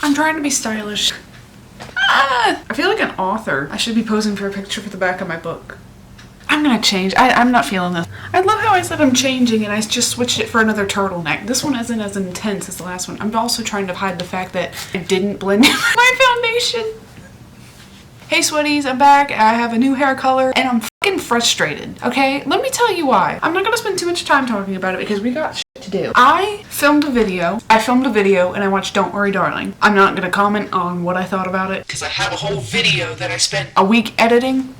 I'm trying to be stylish. I feel like an author. I should be posing for a picture for the back of my book. I'm gonna change. I'm not feeling this. I love how I said I'm changing and I just switched it for another turtleneck. This one isn't as intense as the last one. I'm also trying to hide the fact that I didn't blend in my foundation. Hey sweaties, I'm back. I have a new hair color and I'm fucking frustrated, okay? Let me tell you why. I'm not gonna spend too much time talking about it because we got shit to do. I filmed a video and I watched Don't Worry Darling. I'm not gonna comment on what I thought about it because I have a whole video that I spent a week editing.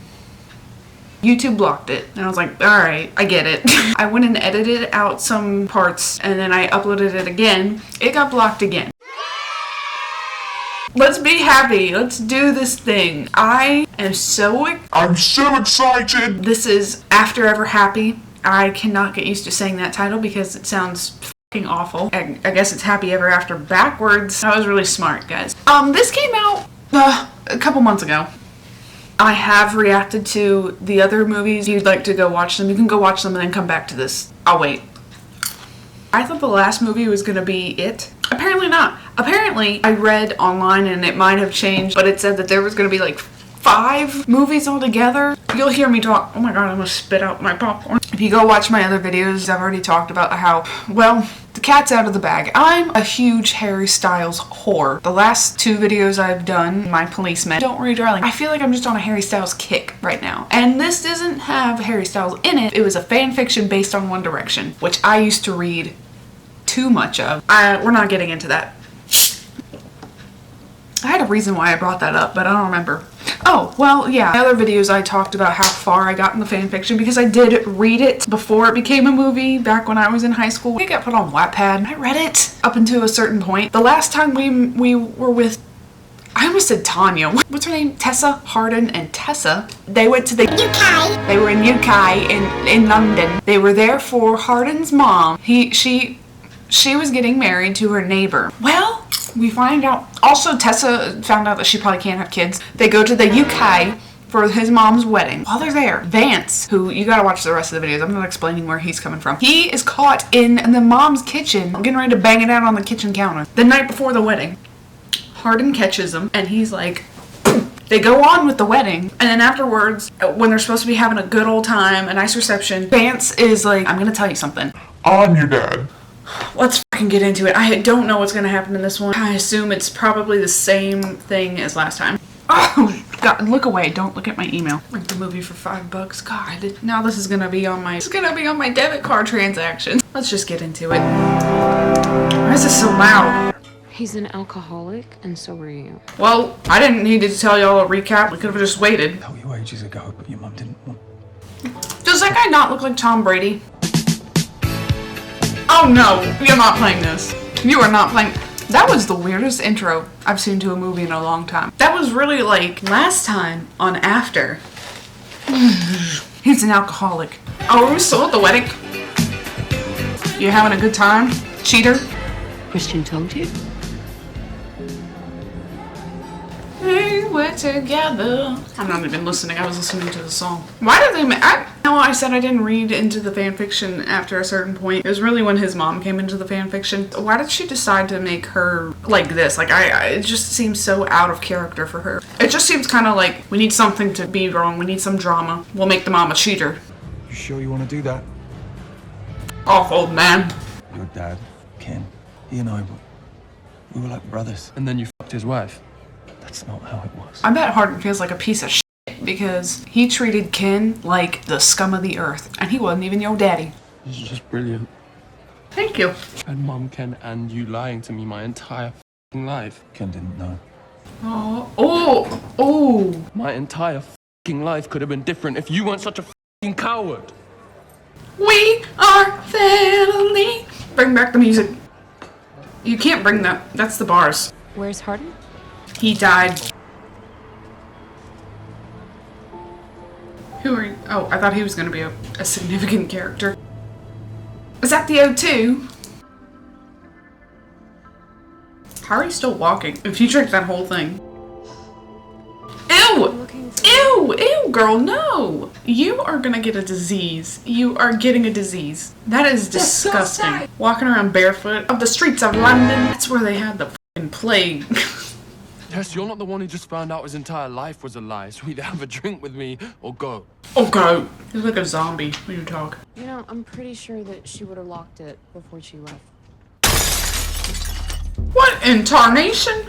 YouTube blocked it and I was like, alright, I get it. I went and edited out some parts and then I uploaded it again. It got blocked again. Let's be happy. Let's do this thing. I'm so excited. This is After Ever Happy. I cannot get used to saying that title because it sounds fucking awful. I guess it's Happy Ever After backwards. That was really smart, guys. This came out a couple months ago. I have reacted to the other movies. If you'd like to go watch them, you can go watch them and then come back to this. I'll wait. I thought the last movie was gonna be it. Apparently not. Apparently, I read online and it might have changed, but it said that there was gonna be like 5 movies altogether. You'll hear me talk. Oh my god, I almost spit out my popcorn. If you go watch my other videos, I've already talked about how, well, the cat's out of the bag. I'm a huge Harry Styles whore. The last 2 videos I've done, My Policeman, Don't Worry Darling, I feel like I'm just on a Harry Styles kick right now. And this doesn't have Harry Styles in it. It was a fan fiction based on One Direction, which I used to read too much of. We're not getting into that. I had a reason why I brought that up, but I don't remember. Oh, well, yeah. In other videos I talked about how far I got in the fan fiction because I did read it before it became a movie back when I was in high school. It got put on Wattpad. I read it up until a certain point. The last time we were with, I almost said Tanya. What's her name? Tessa, Hardin and Tessa. They went to the UK. They were in UK in London. They were there for Hardin's mom. She was getting married to her neighbor. Well, we find out. Also, Tessa found out that she probably can't have kids. They go to the UK for his mom's wedding. While they're there, Vance, who you gotta watch the rest of the videos. I'm not explaining where he's coming from. He is caught in the mom's kitchen, getting ready to bang it out on the kitchen counter the night before the wedding. Hardin catches him, and he's like, they go on with the wedding, and then afterwards, when they're supposed to be having a good old time, a nice reception, Vance is like, I'm gonna tell you something. I'm your dad. Let's fucking get into it. I don't know what's gonna happen in this one. I assume it's probably the same thing as last time. Oh, God, look away. Don't look at my email. Rent the movie for $5. God, now this is gonna be on my debit card transaction. Let's just get into it. Why is this so loud? He's an alcoholic, and so are you. Well, I didn't need to tell y'all a recap. We could have just waited. I told you ages ago, but your mum didn't want. Does that guy not look like Tom Brady? Oh no, you're not playing this. You are not playing. That was the weirdest intro I've seen to a movie in a long time. That was really like last time on After. He's an alcoholic. Oh, are we still at the wedding? You having a good time, cheater? Christian told you? We were together. I'm not even listening. I was listening to the song. Why did they I said I didn't read into the fan fiction after a certain point. It was really when his mom came into the fan fiction. Why did she decide to make her like this? Like, it just seems so out of character for her. It just seems kind of like, we need something to be wrong. We need some drama. We'll make the mom a cheater. You sure you want to do that? Awful, man. Your dad, Ken, he and I, we were like brothers. And then you fucked his wife. That's not how it was. I bet Hardin feels like a piece of shit because he treated Ken like the scum of the earth, and he wasn't even your daddy. This is just brilliant. Thank you. And Mum, Ken, and you lying to me my entire fucking life. Ken didn't know. Oh. My entire fucking life could have been different if you weren't such a fucking coward. We are family. Bring back the music. You can't bring that. That's the bars. Where's Hardin? He died. Who are you? Oh, I thought he was going to be a significant character. Is that the O2? How are you still walking? If you drank that whole thing. Ew! Ew, girl, no! You are gonna get a disease. You are getting a disease. That is disgusting. Walking around barefoot of the streets of London. That's where they had the fucking plague. Tess, you're not the one who just found out his entire life was a lie, so either have a drink with me or go. Oh, go. He's like a zombie when you talk. You know, I'm pretty sure that she would have locked it before she left. What in tarnation?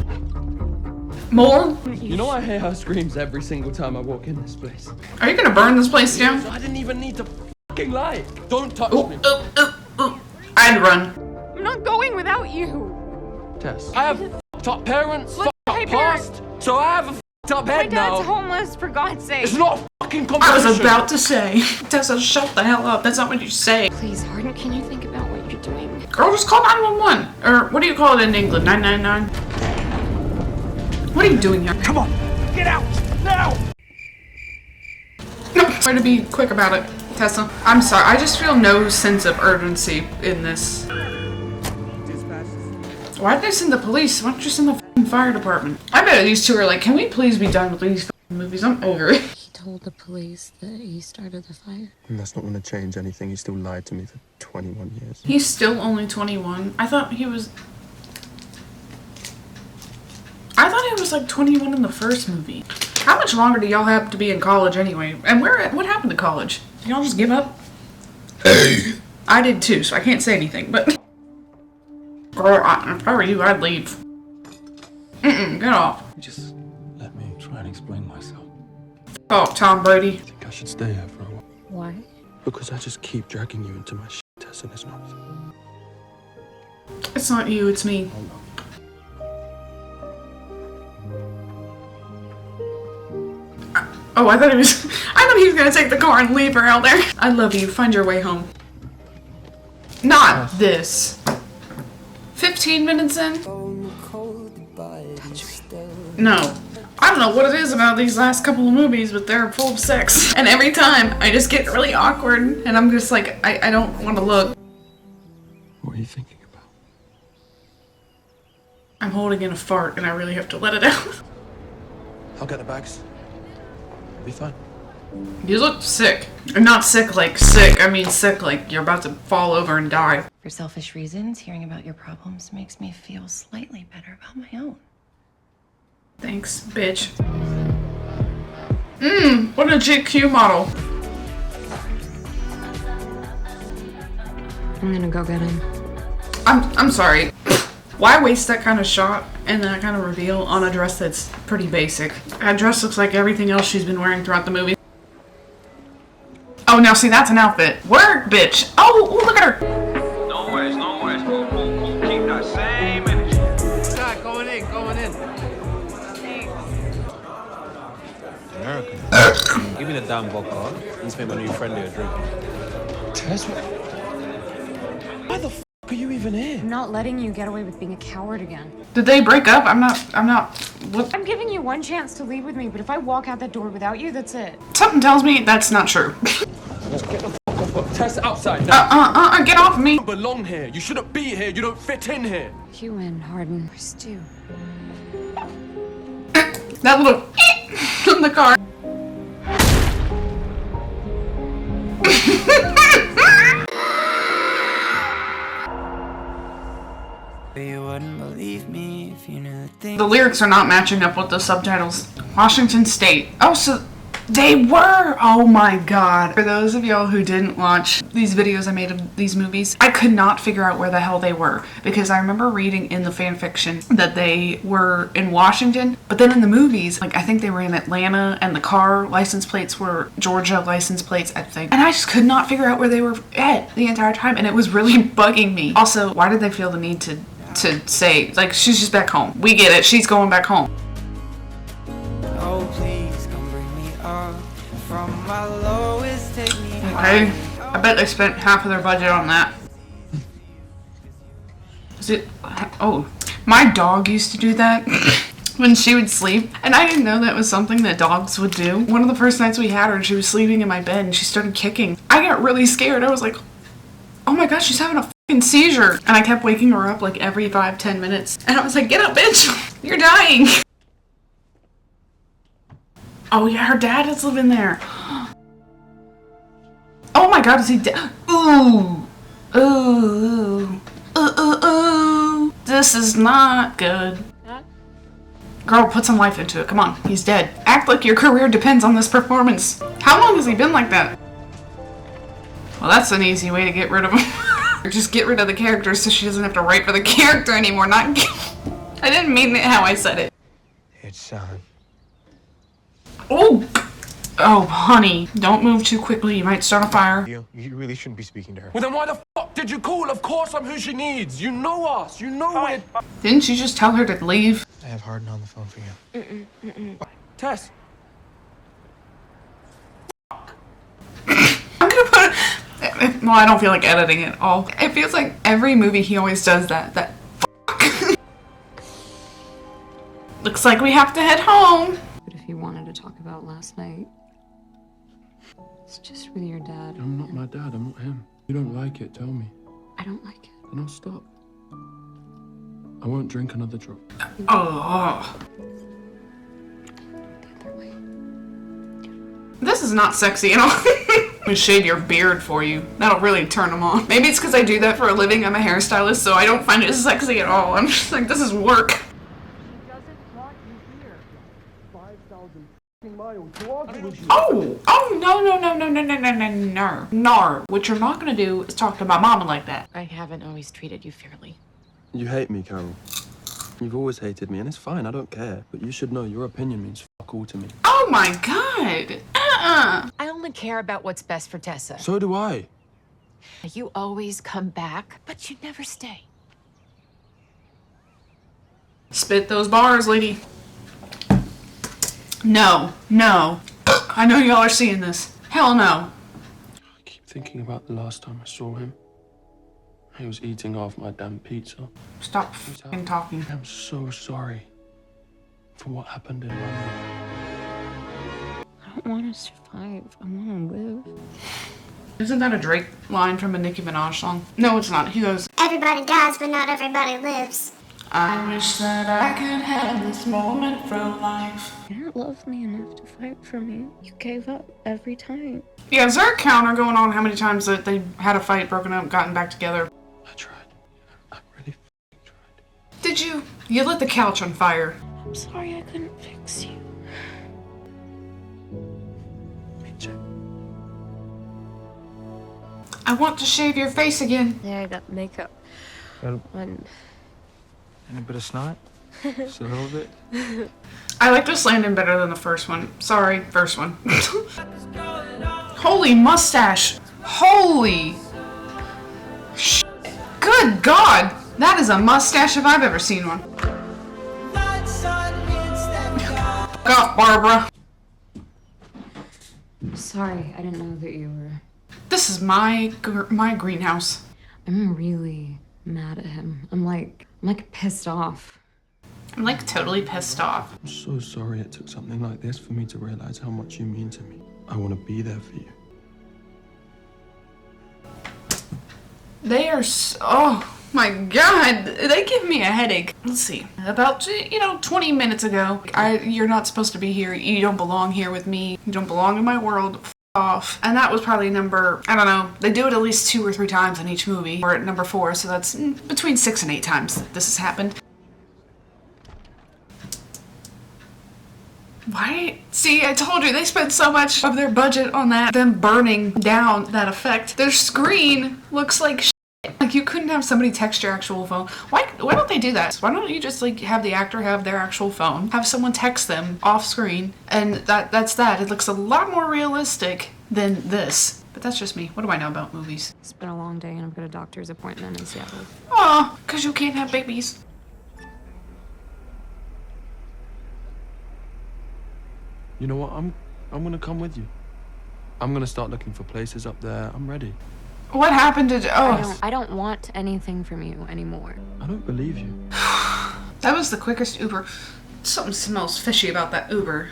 More? You know I hear her screams every single time I walk in this place. Are you gonna burn this place down? I didn't even need to fucking lie. Don't touch Ooh, me. I'd run. I'm not going without you! Tess, I have fucked up parents, Look, fucked hey, up past, so I have a fucked up My head dad's now. homeless, for God's sake! It's not a fucking I competition. was about to say, Tessa, shut the hell up. That's not what you say. Please, Hardin, can you think about what you're doing? Girl, just call 911. Or what do you call it in England? 999? What are you doing here? Come on, get out, now! Try to be quick about it, Tessa. I'm sorry, I just feel no sense of urgency in this. Why did they send the police? Why don't you send the f***ing fire department? I bet these two are like, can we please be done with these f***ing movies? I'm over it. He told the police that he started the fire. And that's not going to change anything. He still lied to me for 21 years. He's still only 21. I thought he was like 21 in the first movie. How much longer do y'all have to be in college anyway? And what happened to college? Did y'all just give up? Hey! I did too, so I can't say anything, but... Girl, if I were you, I'd leave. Get off. Just let me try and explain myself. Oh, Tom Brady. I think I should stay here for a while. Why? Because I just keep dragging you into my shit, Tess, and it's not. It's not you, it's me. Oh, I thought he was gonna take the car and leave her out there. I love you. Find your way home. Not this. 15 minutes in? No. I don't know what it is about these last couple of movies, but they're full of sex. And every time, I just get really awkward, and I'm just like, I don't want to look. What are you thinking about? I'm holding in a fart, and I really have to let it out. I'll get the bags. Be fine. You look sick. And not sick like sick, I mean sick like you're about to fall over and die. For selfish reasons, hearing about your problems makes me feel slightly better about my own. Thanks, bitch. What a GQ model. I'm gonna go get him. I'm sorry. Why waste that kind of shot and that kind of reveal on a dress that's pretty basic? That dress looks like everything else she's been wearing throughout the movie. Oh, now see, that's an outfit. Work, bitch. Oh, look at her. No worries, no worries. Cool. Keep that same energy. Dad, going in. American. Give me the damn vodka. Need to make my new friendly a drink. Tess, why the f*** are you even here? I'm not letting you get away with being a coward again. Did they break up? I'm not, what? I'm giving you one chance to leave with me, but if I walk out that door without you, that's it. Something tells me that's not true. Get the f*** off. Tess, outside now. Get off me. You don't belong here. You shouldn't be here. You don't fit in here. You and Hardin are Stu. That little in the car. You wouldn't believe me if you knew the thing. The lyrics are not matching up with the subtitles. Washington State. Oh, so they were! Oh my god. For those of y'all who didn't watch these videos I made of these movies, I could not figure out where the hell they were. Because I remember reading in the fan fiction that they were in Washington, but then in the movies, like I think they were in Atlanta, and the car license plates were Georgia license plates, I think. And I just could not figure out where they were at the entire time, and it was really bugging me. Also, why did they feel the need to say, like, she's just back home? We get it, she's going back home. Oh, please come bring me up from my lowest, take me Okay, I bet they spent half of their budget on that. Is it? Oh, my dog used to do that when she would sleep, and I didn't know that was something that dogs would do. One of the first nights we had her, she was sleeping in my bed and she started kicking. I got really scared. I was like, oh my gosh, she's having a fucking seizure. And I kept waking her up like every 5-10 minutes. And I was like, get up, bitch, you're dying. Oh yeah, her dad is living there. Oh my god, is he dead? Ooh. Ooh. Ooh. This is not good. Girl, put some life into it. Come on, he's dead. Act like your career depends on this performance. How long has he been like that? Well, that's an easy way to get rid of him. Just get rid of the character so she doesn't have to write for the character anymore. Not. I didn't mean it how I said it. It's, Oh! Oh, honey. Don't move too quickly. You might start a fire. You really shouldn't be speaking to her. Well, then why the fuck did you call? Of course I'm who she needs. You know us. You know it. Didn't you just tell her to leave? I have Hardin on the phone for you. Tess. I'm gonna put. Well, I don't feel like editing it all. It feels like every movie he always does that. Looks like we have to head home. But if you wanted to talk about last night, it's just with your dad. I'm not my dad. I'm not him. You don't like it, tell me. I don't like it. Then I'll stop. I won't drink another drop. Oh. The other way. This is not sexy at all. I'm gonna shave your beard for you. That'll really turn them on. Maybe it's because I do that for a living. I'm a hairstylist, so I don't find it sexy at all. I'm just like, this is work. Oh, no. What you're not gonna do is talk to my mama like that. I haven't always treated you fairly. You hate me, Carol. You've always hated me, and it's fine, I don't care. But you should know your opinion means fuck all to me. Oh my god. I only care about what's best for Tessa. So do I. You always come back, but you never stay. Spit those bars, lady. No. I know y'all are seeing this. Hell no. I keep thinking about the last time I saw him. He was eating off my damn pizza. Stop f***ing talking. I'm so sorry for what happened in London. I don't want to survive. I want to live. Isn't that a Drake line from a Nicki Minaj song? No, it's not. He goes, Everybody dies, but not everybody lives. I wish that I could have this moment for life. You didn't love me enough to fight for me. You gave up every time. Yeah, is there a counter going on how many times that they had a fight, broken up, gotten back together? I tried. I really tried. Did you? You lit the couch on fire. I'm sorry I couldn't fix you. Me too. I want to shave your face again. Yeah, I got makeup. And Any bit of snot? Just a little bit? I like this landing better than the first one. Sorry, first one. Holy mustache. Holy shit. Good God. That is a mustache if I've ever seen one. Fuck off, Barbara. sorry, I didn't know that you were. This is my greenhouse. I'm really mad at him. I'm like pissed off. I'm like totally pissed off. I'm so sorry it took something like this for me to realize how much you mean to me. I want to be there for you. They are so, oh my God, they give me a headache. Let's see, about, 20 minutes ago, you're not supposed to be here. You don't belong here with me. You don't belong in my world. F off. And that was probably number, I don't know, they do it at least 2 or 3 times in each movie. We're at number 4, so that's between 6 and 8 times that this has happened. Why? See, I told you, they spent so much of their budget on that, them burning down that effect. Their screen looks like shit. Like, you couldn't have somebody text your actual phone. Why don't they do that? Why don't you just, have the actor have their actual phone, have someone text them off screen, and that's that. It looks a lot more realistic than this. But that's just me. What do I know about movies? It's been a long day and I've got a doctor's appointment in Seattle. Aw, 'cause you can't have babies. You know what? I'm gonna come with you. I'm gonna start looking for places up there. I'm ready. What happened to? I don't want anything from you anymore. I don't believe you. That was the quickest Uber. Something smells fishy about that Uber.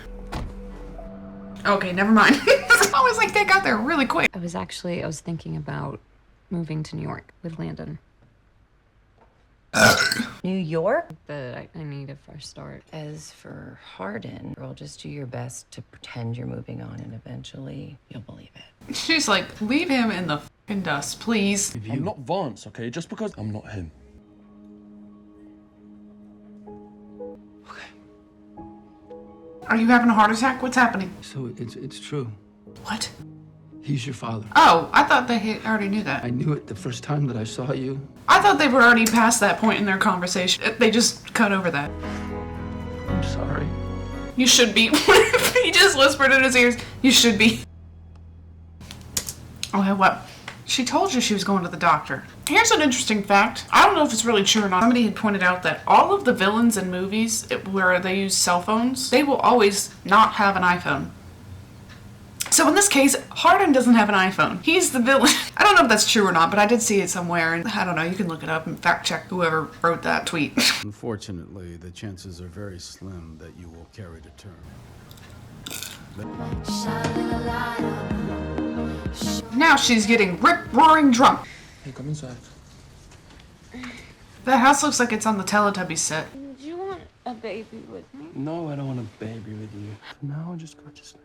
Okay, never mind. It's always like they got there really quick. I was thinking about moving to New York with Landon. New York? But I need a fresh start. As for Hardin, girl, just do your best to pretend you're moving on and eventually you'll believe it. She's like, leave him in the fucking dust, please. I'm not Vance, okay? Just because I'm not him. Okay. Are you having a heart attack? What's happening? So it's true. What? He's your father. Oh, I thought they already knew that. I knew it the first time that I saw you. I thought they were already past that point in their conversation. They just cut over that. I'm sorry. You should be. He just whispered in his ears, you should be. Okay, what? She told you she was going to the doctor. Here's an interesting fact. I don't know if it's really true or not. Somebody had pointed out that all of the villains in movies where they use cell phones, they will always not have an iPhone. So in this case, Hardin doesn't have an iPhone. He's the villain. I don't know if that's true or not, but I did see it somewhere, and I don't know, you can look it up and fact check whoever wrote that tweet. Unfortunately, the chances are very slim that you will carry to term. Now she's getting rip-roaring drunk. Hey, come inside. That house looks like it's on the Teletubbies set. Do you want a baby with me? No, I don't want a baby with you. For now, I'll just go to sleep.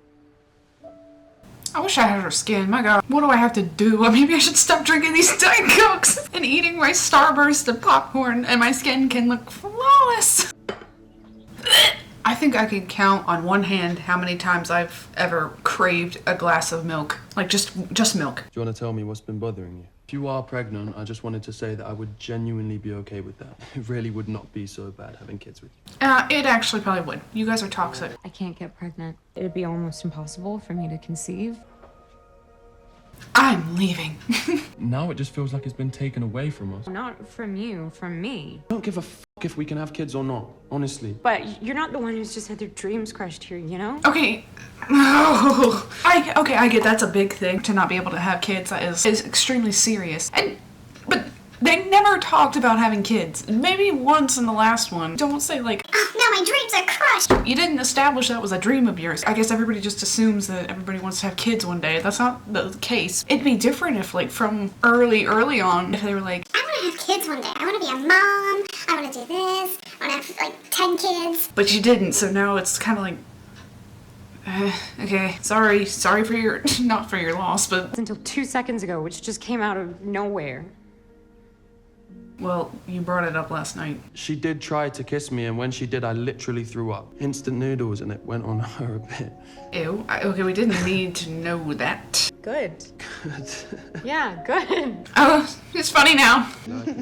I wish I had her skin. My God, what do I have to do? Maybe I should stop drinking these Diet Cokes and eating my Starburst and popcorn, and my skin can look flawless. I think I can count on one hand how many times I've ever craved a glass of milk. Like, just milk. Do you want to tell me what's been bothering you? If you are pregnant, I just wanted to say that I would genuinely be okay with that. It really would not be so bad having kids with you. It actually probably would. You guys are toxic. I can't get pregnant. It'd be almost impossible for me to conceive. I'm leaving. Now it just feels like it's been taken away from us. Not from you, from me. I don't give a f*** if we can have kids or not, honestly. But you're not the one who's just had their dreams crushed here, you know? Okay. Oh. I get that's a big thing to not be able to have kids. That is extremely serious. But they never talked about having kids. Maybe once in the last one. Don't say like, oh, now my dreams are crushed. You didn't establish that was a dream of yours. I guess everybody just assumes that everybody wants to have kids one day. That's not the case. It'd be different if like from early on, if they were like, I want to have kids one day. I want to be a mom. I want to do this. I want to have like 10 kids. But you didn't, so now it's kind of like, okay, sorry for your, not for your loss, but. Until 2 seconds ago, which just came out of nowhere. Well, you brought it up last night. She did try to kiss me, and when she did, I literally threw up. Instant noodles, and it went on her a bit. Ew. Okay, we didn't need to know that. Good. Good. Yeah, good. Oh, it's funny now.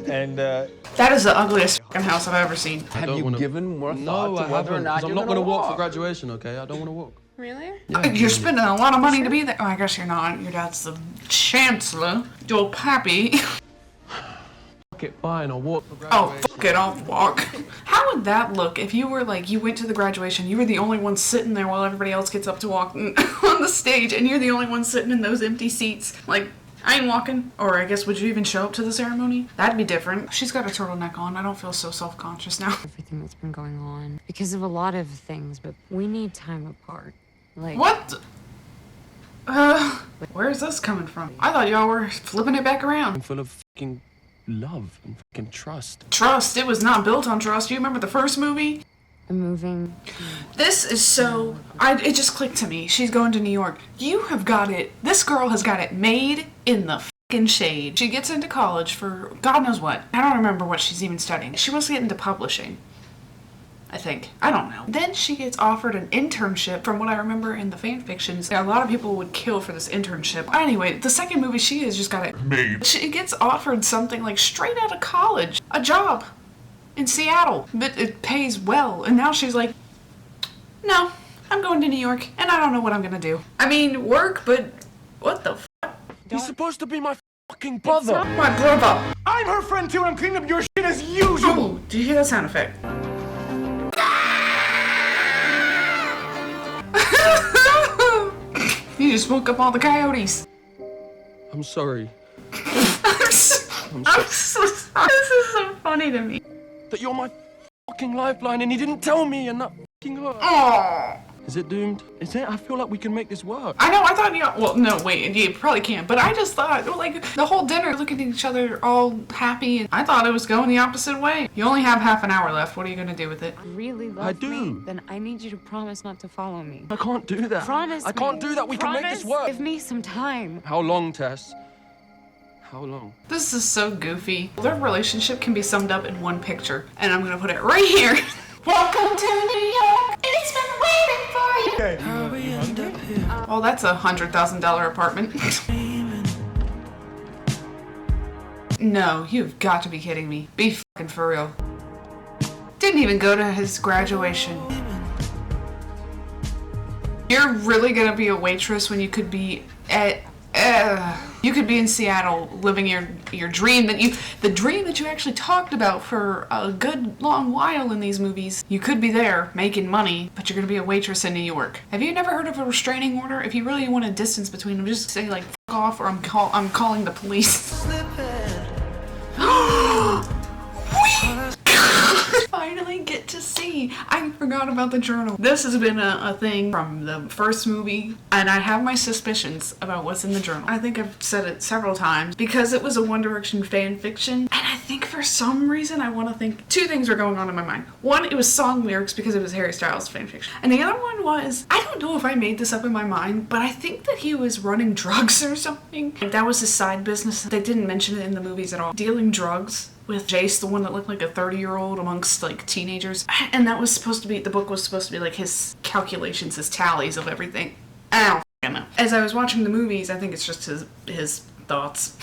And That is the ugliest fucking house I've ever seen. Have you given more No, thought I to whether or haven't, not because I'm you're not gonna going to walk for walk? graduation, okay? I don't want to walk. Really? Yeah, You're spending a lot of money to be there. Oh, I guess you're not. Your dad's the chancellor. Your pappy. Fuck it, fine, I'll walk for Oh, graduation. fuck it, I'll walk. How would that look if you were like, you went to the graduation, you were the only one sitting there while everybody else gets up to walk on the stage, and you're the only one sitting in those empty seats? Like, I ain't walking. Or I guess, would you even show up to the ceremony? That'd be different. She's got a turtleneck on. I don't feel so self-conscious now. Everything that's been going on. Because of a lot of things, but we need time apart. Like. What? Where's this coming from? I thought y'all were flipping it back around. I'm full of fucking love and fucking trust. Trust. It was not built on trust. You remember the first movie? I'm moving. This is so... it just clicked to me. She's going to New York. You have got it... This girl has got it made in the fucking shade. She gets into college for God knows what. I don't remember what she's even studying. She wants to get into publishing. I think. I don't know. Then she gets offered an internship. From what I remember in the fan fictions, a lot of people would kill for this internship. Anyway, the second movie, she has just got it made. She gets offered something like straight out of college. A job. In Seattle. But it pays well. And now she's like, no, I'm going to New York, and I don't know what I'm gonna do. I mean, work, but what the f***? He's supposed to be my fucking brother. My brother. I'm her friend too. I'm cleaning up your shit as usual. Oh, do you hear that sound effect? You just woke up all the coyotes. I'm sorry. I'm so sorry. This is so funny to me. That you're my fucking lifeline and he didn't tell me and that fucking hurt. Aww. Is it doomed? Is it? I feel like we can make this work. I know, I thought, well, no, wait, you probably can't, but I just thought, like, the whole dinner, looking at each other all happy, and I thought it was going the opposite way. You only have half an hour left. What are you gonna do with it? Really love I do. me, then I need you to promise not to follow me. I can't do that. Promise I can't do that. We can make this work. Give me some time. How long, Tess? How long? This is so goofy. Their relationship can be summed up in one picture, and I'm gonna put it right here. Welcome to New York. It's been waiting for Oh, that's a $100,000 apartment. No, you've got to be kidding me. Be fucking for real. Didn't even go to his graduation. You're really gonna be a waitress when you could be at you could be in Seattle living your dream the dream that you actually talked about for a good long while in these movies. You could be there making money, but you're gonna be a waitress in New York. Have you never heard of a restraining order? If you really want a distance between them, just say like fuck off or I'm calling the police. Finally get to see. I forgot about the journal. This has been a thing from the first movie, and I have my suspicions about what's in the journal. I think I've said it several times because it was a One Direction fan fiction, and I think for some reason I want to think two things were going on in my mind. One, it was song lyrics because it was Harry Styles fan fiction, and the other one was, I don't know if I made this up in my mind, but I think that he was running drugs or something. That was his side business. They didn't mention it in the movies at all. Dealing drugs with Jace, the one that looked like a 30-year-old amongst like teenagers. And that was supposed to be, the book was supposed to be like his calculations, his tallies of everything. I don't fucking know. As I was watching the movies, I think it's just his thoughts.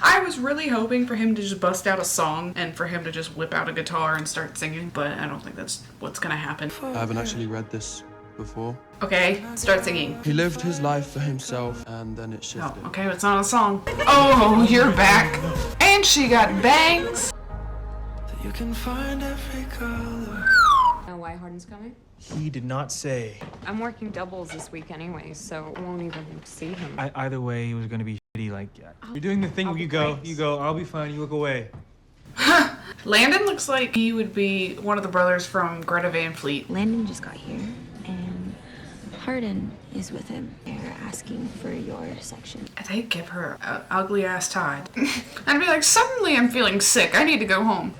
I was really hoping for him to just bust out a song and for him to just whip out a guitar and start singing, but I don't think that's what's gonna happen. I haven't actually read this before. Okay, start singing. He lived his life for himself, and then it shifted. Oh, okay, it's not a song. Oh, you're back. And she got bangs. You can find every color. Know why Hardin's coming? He did not say. I'm working doubles this week anyway, so I won't even see him. Either way, he was gonna be shitty. Like, you're doing the thing where you go, I'll be fine, you look away. Landon looks like he would be one of the brothers from Greta Van Fleet. Landon just got here, and Hardin is with him. They're asking for your section. They give her an ugly ass tide. I'd be like, suddenly I'm feeling sick. I need to go home.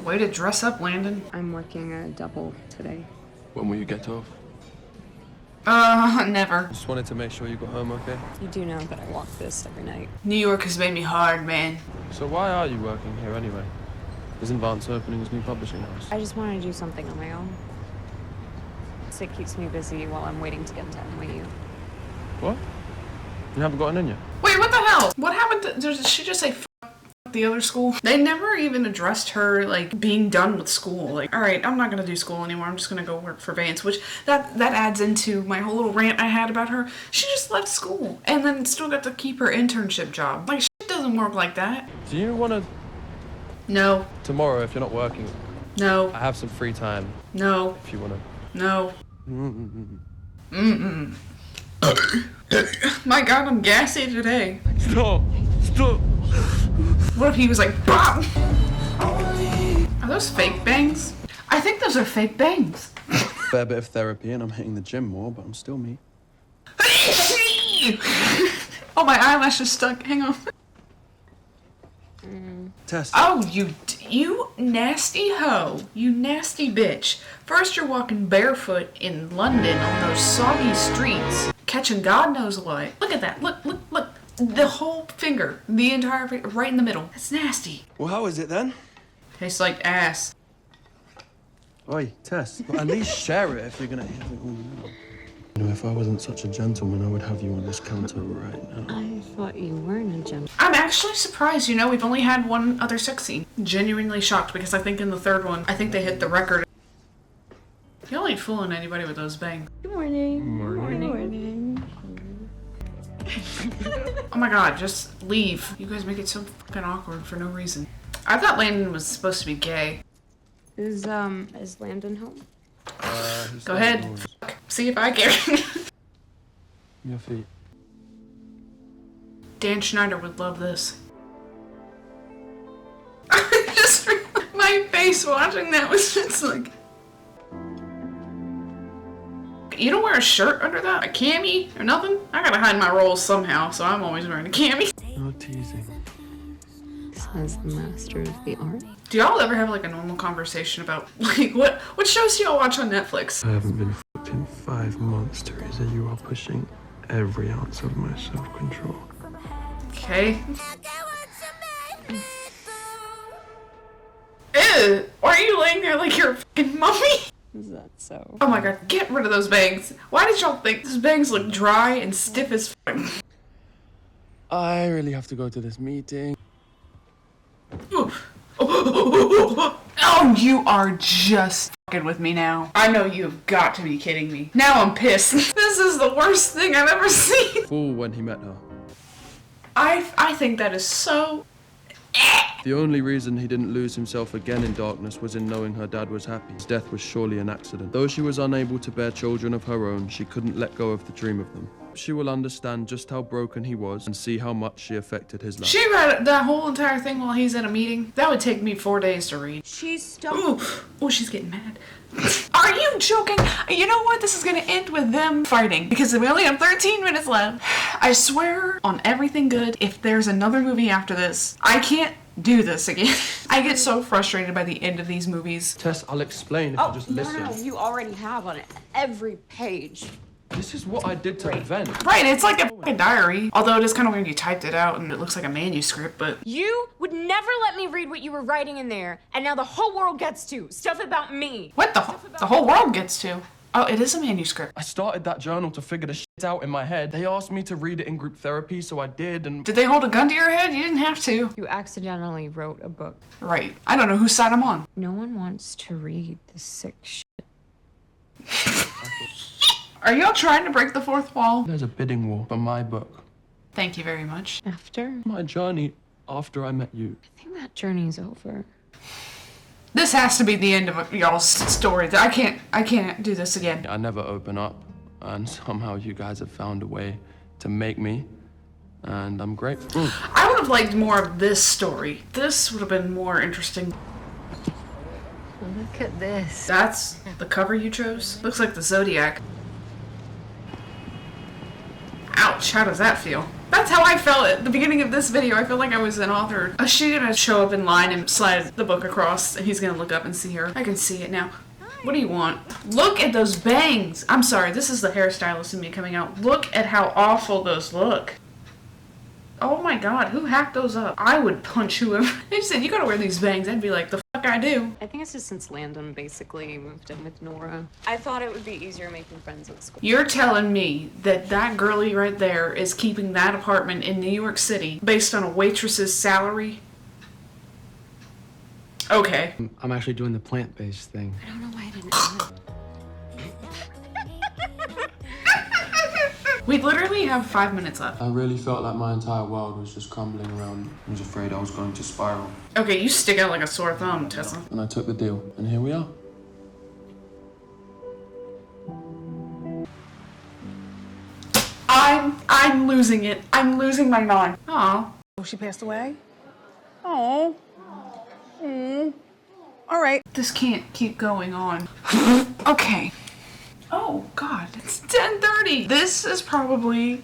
Way to dress up, Landon. I'm working a double today. When will you get off? Never. Just wanted to make sure you got home okay. You do know that I walk this every night. New York has made me hard, man. So why are you working here anyway? Isn't Vance opening his new publishing house? I just want to do something on my own. It keeps me busy while I'm waiting to get into NYU. What? You haven't gotten in yet? Wait, what the hell? What happened to, did she just say f the other school? They never even addressed her, like, being done with school. Like, alright, I'm not gonna do school anymore. I'm just gonna go work for Vance, which that adds into my whole little rant I had about her. She just left school and then still got to keep her internship job. Like, shit doesn't work like that. Do you want to... No. Tomorrow, if you're not working. No. I have some free time. No. If you want to. No. My God, I'm gassy today. Stop! Stop! What if he was like, BOM! Are those fake bangs? I think those are fake bangs. Fair bit of therapy and I'm hitting the gym more, but I'm still me. Oh, my eyelash is stuck. Hang on. Tess. Oh, you nasty hoe. You nasty bitch. First you're walking barefoot in London on those soggy streets, catching God knows what. Look at that. Look. The whole finger. The entire finger. Right in the middle. That's nasty. Well, how is it then? Tastes like ass. Oi, Tess. Well, at least share it if you're gonna have it all now. You know, if I wasn't such a gentleman, I would have you on this counter right now. I thought you weren't a gentleman. I'm actually surprised, you know, we've only had one other sex scene. Genuinely shocked because I think in the third one, I think they hit the record. Y'all ain't fooling anybody with those bangs. Good morning. Good morning. Oh my God, just leave. You guys make it so fucking awkward for no reason. I thought Landon was supposed to be gay. Is Landon home? Go ahead. See if I care. Your feet. Dan Schneider would love this. Just my face watching that was just like. You don't wear a shirt under that? A cami or nothing? I gotta hide my rolls somehow, so I'm always wearing a cami. No teasing. Says the master of the art. Do y'all ever have like a normal conversation about like what shows do y'all watch on Netflix? I haven't been f***ed in 5 months, Teresa. You are pushing every ounce of my self-control. Okay. Ew! Why are you laying there like you're a fucking mummy? Is that so? Oh my god, get rid of those bangs. Why did y'all think those bangs look dry and stiff as f***? I really have to go to this meeting. Oh, you are just fucking with me now. I know you've got to be kidding me. Now I'm pissed. This is the worst thing I've ever seen. Fool when he met her. I think that is so... The only reason he didn't lose himself again in darkness was in knowing her dad was happy. His death was surely an accident. Though she was unable to bear children of her own, she couldn't let go of the dream of them. She will understand just how broken he was and see how much she affected his life. She read that whole entire thing while he's in a meeting. That would take me 4 days to read. She's stuck. Ooh, she's getting mad. Are you joking? You know what? This is gonna end with them fighting because we only have 13 minutes left. I swear on everything good, if there's another movie after this, I can't do this again. I get so frustrated by the end of these movies. Tess, I'll explain if you just listen. No, you already have on it. Every page. This is what I did to vent. Right, it's like a fucking diary. Although it is kind of weird you typed it out and it looks like a manuscript, but... You would never let me read what you were writing in there, and now the whole world gets to. Stuff about me. What the whole world gets to? Oh, it is a manuscript. I started that journal to figure the shit out in my head. They asked me to read it in group therapy, so I did, and... Did they hold a gun to your head? You didn't have to. You accidentally wrote a book. Right. I don't know whose side I'm on. No one wants to read this sick shit. Are y'all trying to break the fourth wall? There's a bidding war for my book. Thank you very much. After? My journey after I met you. I think that journey's over. This has to be the end of y'all's story. I can't do this again. I never open up, and somehow you guys have found a way to make me, and I'm grateful. I would have liked more of this story. This would have been more interesting. Look at this. That's the cover you chose? Looks like the Zodiac. Ouch, how does that feel? That's how I felt at the beginning of this video. I feel like I was an author. Is she gonna show up in line and slide the book across and he's gonna look up and see her? I can see it now. What do you want? Look at those bangs! I'm sorry, this is the hairstylist in me coming out. Look at how awful those look. Oh my god, who hacked those up? I would punch whoever. They said, you gotta wear these bangs. I'd be like, the fuck I do. I think it's just since Landon basically moved in with Nora. I thought it would be easier making friends at school. You're telling me that that girlie right there is keeping that apartment in New York City based on a waitress's salary? Okay. I'm actually doing the plant-based thing. I don't know why I didn't know it. We literally have 5 minutes left. I really felt like my entire world was just crumbling around me. I was afraid I was going to spiral. Okay, you stick out like a sore thumb, Tessa. And I took the deal, and here we are. I'm losing it. I'm losing my mind. Aw. Oh, she passed away? Oh. All right. This can't keep going on. Okay. Oh, God. It's 10:30. This is probably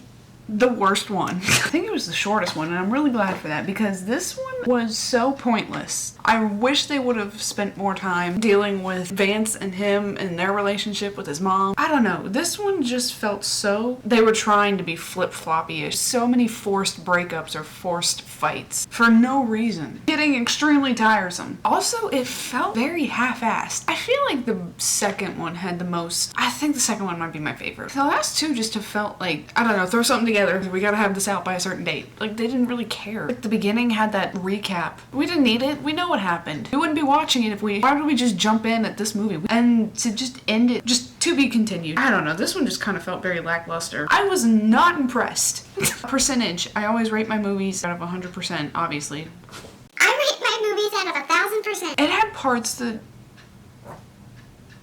the worst one. I think it was the shortest one, and I'm really glad for that because this one was so pointless. I wish they would have spent more time dealing with Vance and him and their relationship with his mom. I don't know. This one just felt so... They were trying to be flip-floppy-ish. So many forced breakups or forced fights for no reason. Getting extremely tiresome. Also, it felt very half-assed. I feel like the second one had the most... I think the second one might be my favorite. The last two just have felt like, I don't know, throw something together. We gotta have this out by a certain date. Like, they didn't really care. Like, the beginning had that recap. We didn't need it. We know what happened. We wouldn't be watching it if we... Why would we just jump in at this movie? And to just end it, just to be continued. I don't know. This one just kind of felt very lackluster. I was not impressed. Percentage. I always rate my movies out of 100%, obviously. I rate my movies out of 1,000%. It had parts that...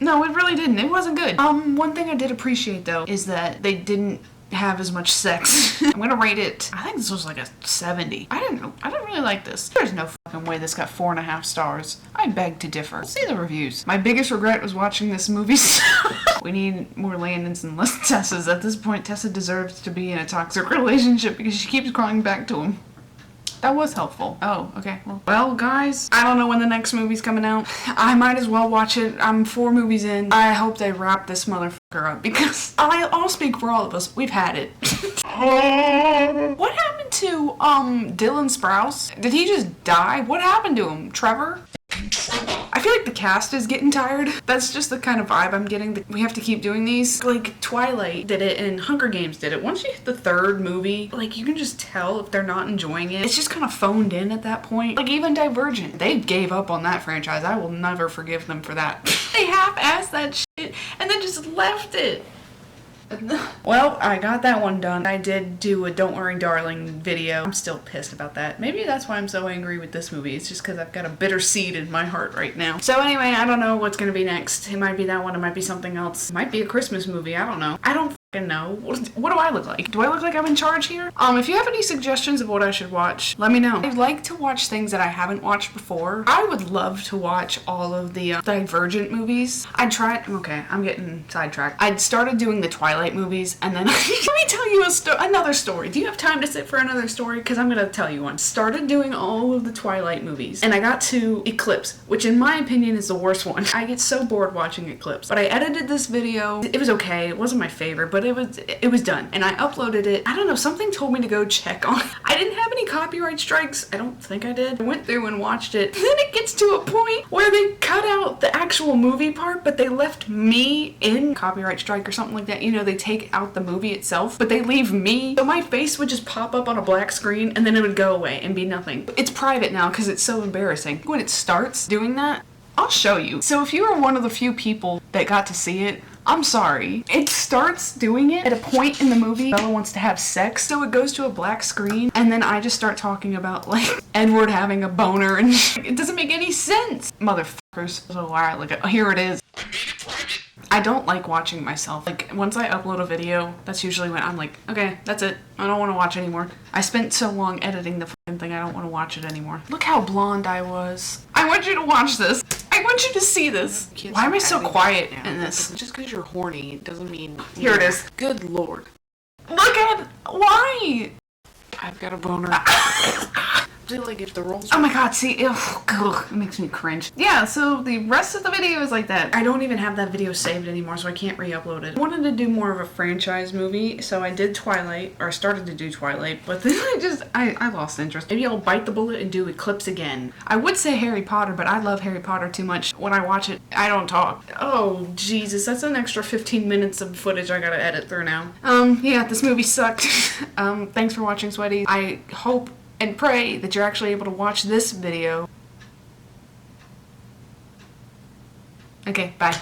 No, it really didn't. It wasn't good. One thing I did appreciate, though, is that they didn't have as much sex. I'm gonna rate it, I think this was like a 70. I didn't really like this. There's no fucking way this got 4.5 stars. I beg to differ. See the reviews. My biggest regret was watching this movie. We need more Landons and less Tessas. At this point, Tessa deserves to be in a toxic relationship because she keeps crying back to him. That was helpful. Oh, okay. Well, guys, I don't know when the next movie's coming out. I might as well watch it. I'm 4 movies in. I hope they wrap this motherfucker up because I'll speak for all of us. We've had it. What happened to, Dylan Sprouse? Did he just die? What happened to him? Trevor? I feel like the cast is getting tired. That's just the kind of vibe I'm getting. We have to keep doing these. Like Twilight did it and Hunger Games did it. Once you hit the third movie, like you can just tell if they're not enjoying it. It's just kind of phoned in at that point. Like even Divergent, they gave up on that franchise. I will never forgive them for that. They half-assed that shit and then just left it. Well, I got that one done. I did do a Don't Worry Darling video. I'm still pissed about that. Maybe that's why I'm so angry with this movie. It's just because I've got a bitter seed in my heart right now. So anyway, I don't know what's gonna be next. It might be that one, it might be something else. It might be a Christmas movie, I don't know. I don't fucking know. What do I look like? Do I look like I'm in charge here? If you have any suggestions of what I should watch, let me know. I like to watch things that I haven't watched before. I would love to watch all of the Divergent movies. I tried, okay, I'm getting sidetracked. I'd started doing the Twilight movies and then let me tell you another story. Do you have time to sit for another story? Because I'm gonna tell you one. Started doing all of the Twilight movies and I got to Eclipse, which in my opinion is the worst one. I get so bored watching Eclipse. But I edited this video. It was okay. It wasn't my favorite, but it was done. And I uploaded it. I don't know, something told me to go check on it. I didn't have any copyright strikes. I don't think I did. I went through and watched it. Then it gets to a point where they cut out the actual movie part, but they left me in copyright strike or something like that. You know, they take out the movie itself, but they leave me. So my face would just pop up on a black screen and then it would go away and be nothing. It's private now because it's so embarrassing. When it starts doing that, I'll show you. So if you are one of the few people that got to see it, I'm sorry. It starts doing it at a point in the movie. Bella wants to have sex, so it goes to a black screen, and then I just start talking about, like, Edward having a boner, and it doesn't make any sense. Motherfuckers. So why look at, here it is. I don't like watching myself. Like, once I upload a video, that's usually when I'm like, okay, that's it. I don't want to watch anymore. I spent so long editing the fucking thing, I don't want to watch it anymore. Look how blonde I was. I want you to watch this. I want you to see this. Why am I so quiet in this? Just because you're horny doesn't mean... Here it is. Good lord. Look at it. Why? I've got a boner. Do like if the rolls. Oh my god, see, ugh, it makes me cringe. Yeah, so the rest of the video is like that. I don't even have that video saved anymore, so I can't re-upload it. I wanted to do more of a franchise movie, so I did Twilight, or started to do Twilight, but then I lost interest. Maybe I'll bite the bullet and do Eclipse again. I would say Harry Potter, but I love Harry Potter too much. When I watch it, I don't talk. Oh, Jesus, that's an extra 15 minutes of footage I gotta edit through now. Yeah, this movie sucked. Thanks for watching, Sweaty. I hope and pray that you're actually able to watch this video. Okay, bye.